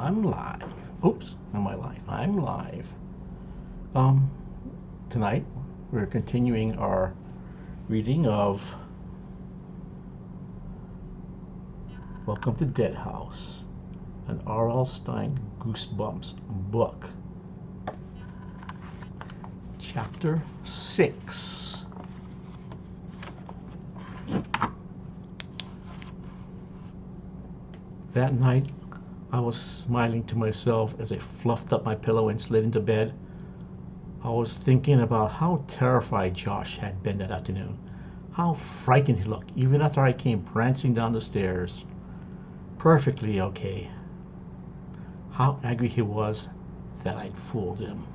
I'm live. Oops, am I live? I'm live. Um, Tonight we're continuing our reading of Welcome to Dead House, an R.L. Stine Goosebumps book. Chapter 6. That night, I was smiling to myself as I fluffed up my pillow and slid into bed. I was thinking about how terrified Josh had been that afternoon, how frightened he looked even after I came prancing down the stairs. Perfectly okay. How angry he was that I'd fooled him.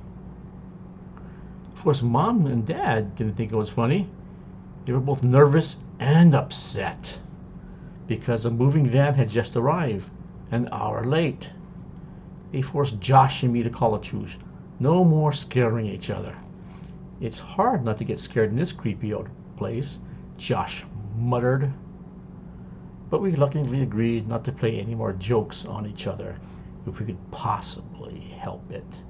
Of course, Mom and Dad didn't think it was funny. They were both nervous and upset because a moving van had just arrived, an hour late. They forced Josh and me to call a truce. No more scaring each other. It's hard not to get scared in this creepy old place, Josh muttered. But we reluctantly agreed not to play any more jokes on each other if we could possibly help it.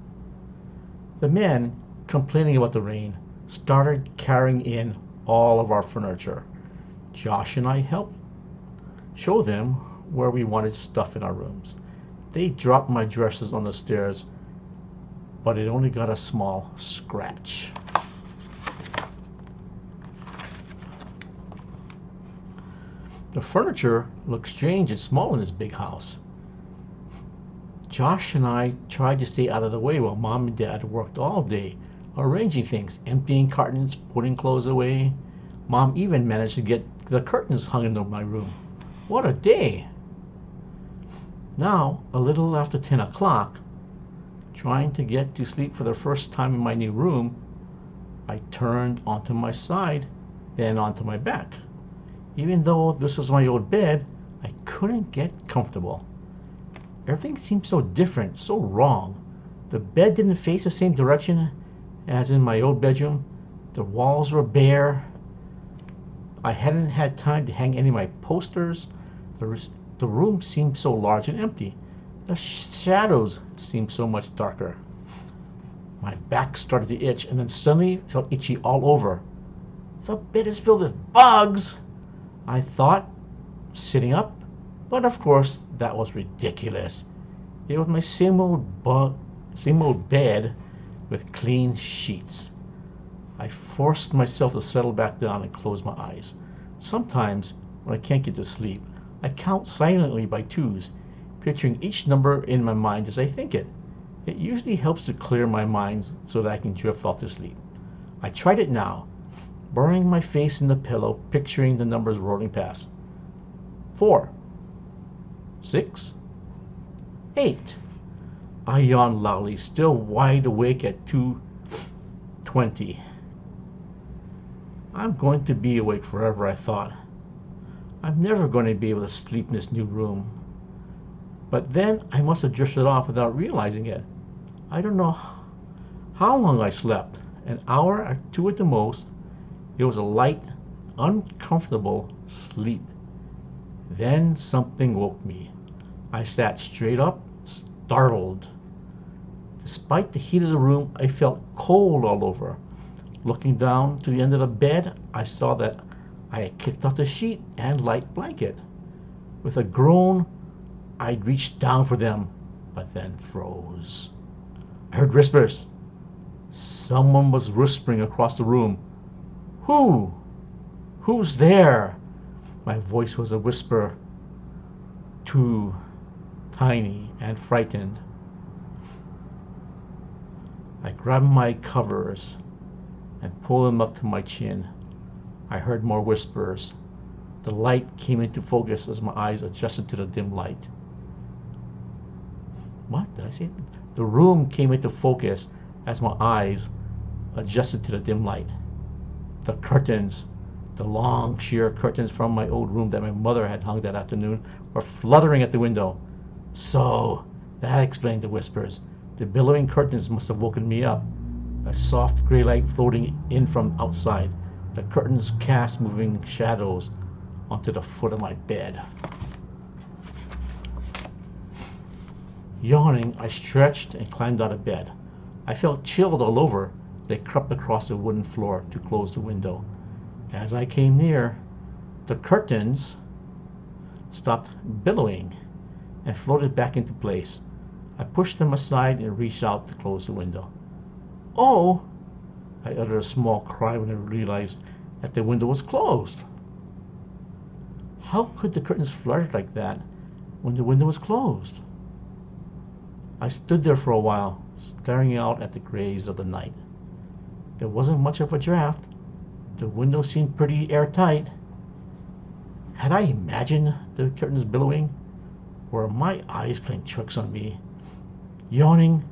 The men, complaining about the rain, started carrying in all of our furniture. Josh and I helped show them where we wanted stuff in our rooms. They dropped my dresses on the stairs, but it only got a small scratch. The furniture looked strange and small in this big house. Josh and I tried to stay out of the way while Mom and Dad worked all day, arranging things, emptying cartons, putting clothes away. Mom even managed to get the curtains hung into my room. What a day! Now, a little after 10 o'clock, trying to get to sleep for the first time in my new room, I turned onto my side, then onto my back. Even though this was my old bed, I couldn't get comfortable. Everything seemed so different, so wrong. The bed didn't face the same direction as in my old bedroom. The walls were bare. I hadn't had time to hang any of my posters. The room seemed so large and empty. The shadows seemed so much darker. My back started to itch and then suddenly felt itchy all over. The bed is filled with bugs, I thought, sitting up. But of course, that was ridiculous. It was my same old bed with clean sheets. I forced myself to settle back down and close my eyes. Sometimes, when I can't get to sleep, I count silently by twos, picturing each number in my mind as I think it. It usually helps to clear my mind so that I can drift off to sleep. I tried it now, burying my face in the pillow, picturing the numbers rolling past. 4, 6, 8. I yawned loudly, still wide awake at 2:20. I'm going to be awake forever, I thought. I'm never going to be able to sleep in this new room. But then I must have drifted off without realizing it. I don't know how long I slept, an hour or two at the most. It was a light, uncomfortable sleep. Then something woke me. I sat straight up, startled. Despite the heat of the room, I felt cold all over. Looking down to the end of the bed, I saw that I had kicked off the sheet and light blanket. With a groan, I reached down for them, but then froze. I heard whispers. Someone was whispering across the room. Who? Who's there? My voice was a whisper, too tiny and frightened. I grabbed my covers and pulled them up to my chin. I heard more whispers. The light came into focus as my eyes adjusted to the dim light. What did I say? The room came into focus as my eyes adjusted to the dim light. The curtains, the long sheer curtains from my old room that my mother had hung that afternoon, were fluttering at the window. So that explained the whispers. The billowing curtains must have woken me up. A soft gray light floating in from outside. The curtains cast moving shadows onto the foot of my bed. Yawning, I stretched and climbed out of bed. I felt chilled all over as I crept across the wooden floor to close the window. As I came near, the curtains stopped billowing and floated back into place. I pushed them aside and reached out to close the window. "Oh!" I uttered a small cry when I realized that the window was closed. How could the curtains flutter like that when the window was closed? I stood there for a while, staring out at the grays of the night. There wasn't much of a draft. The window seemed pretty airtight. Had I imagined the curtains billowing? Or were my eyes playing tricks on me? Yawning,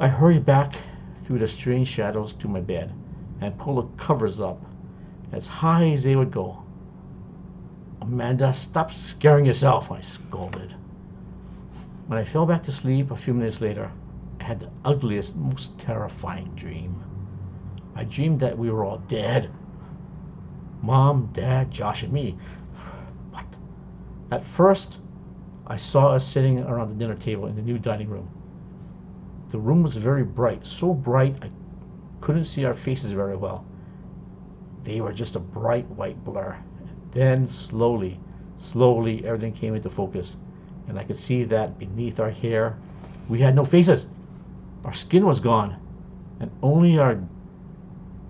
I hurried back through the strange shadows to my bed and pulled the covers up as high as they would go. "Amanda, stop scaring yourself," I scolded. When I fell back to sleep a few minutes later, I had the ugliest, most terrifying dream. I dreamed that we were all dead. Mom, Dad, Josh, and me. What? At first, I saw us sitting around the dinner table in the new dining room. The room was very bright, so bright I couldn't see our faces very well. They were just a bright white blur. Then slowly, everything came into focus, and I could see that beneath our hair, we had no faces. Our skin was gone, and only our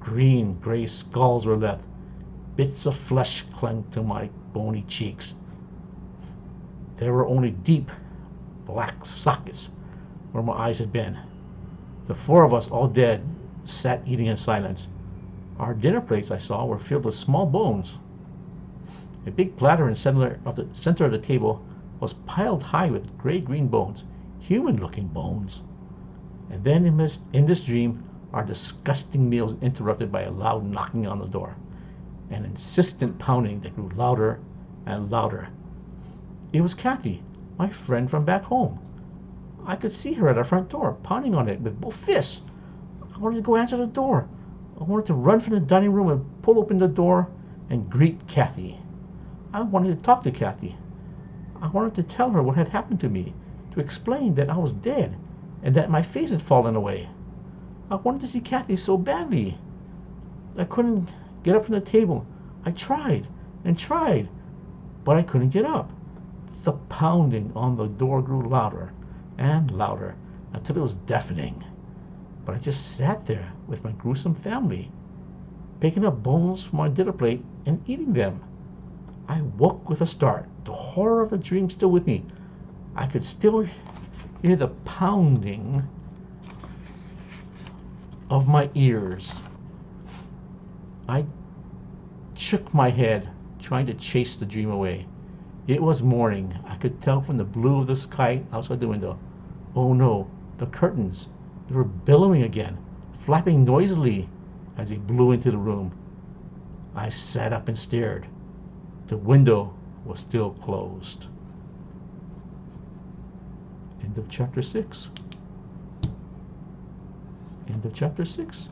green-gray skulls were left. Bits of flesh clung to my bony cheeks. There were only deep, black sockets where my eyes had been. The four of us, all dead, sat eating in silence. Our dinner plates, I saw, were filled with small bones. A big platter in the center of the table was piled high with gray-green bones, human-looking bones. And then in this dream, our disgusting meal was interrupted by a loud knocking on the door, an insistent pounding that grew louder and louder. It was Kathy, my friend from back home. I could see her at our front door, pounding on it with both fists. I wanted to go answer the door. I wanted to run from the dining room and pull open the door and greet Kathy. I wanted to talk to Kathy. I wanted to tell her what had happened to me, to explain that I was dead and that my face had fallen away. I wanted to see Kathy so badly. I couldn't get up from the table. I tried and tried, but I couldn't get up. The pounding on the door grew louder and louder until it was deafening. But I just sat there with my gruesome family, picking up bones from my dinner plate and eating them. I woke with a start, the horror of the dream still with me. I could still hear the pounding of my ears. I shook my head, trying to chase the dream away. It was morning. I could tell from the blue of the sky outside the window. Oh no, the curtains. They were billowing again, flapping noisily as they blew into the room. I sat up and stared. The window was still closed. End of chapter 6. End of chapter 6.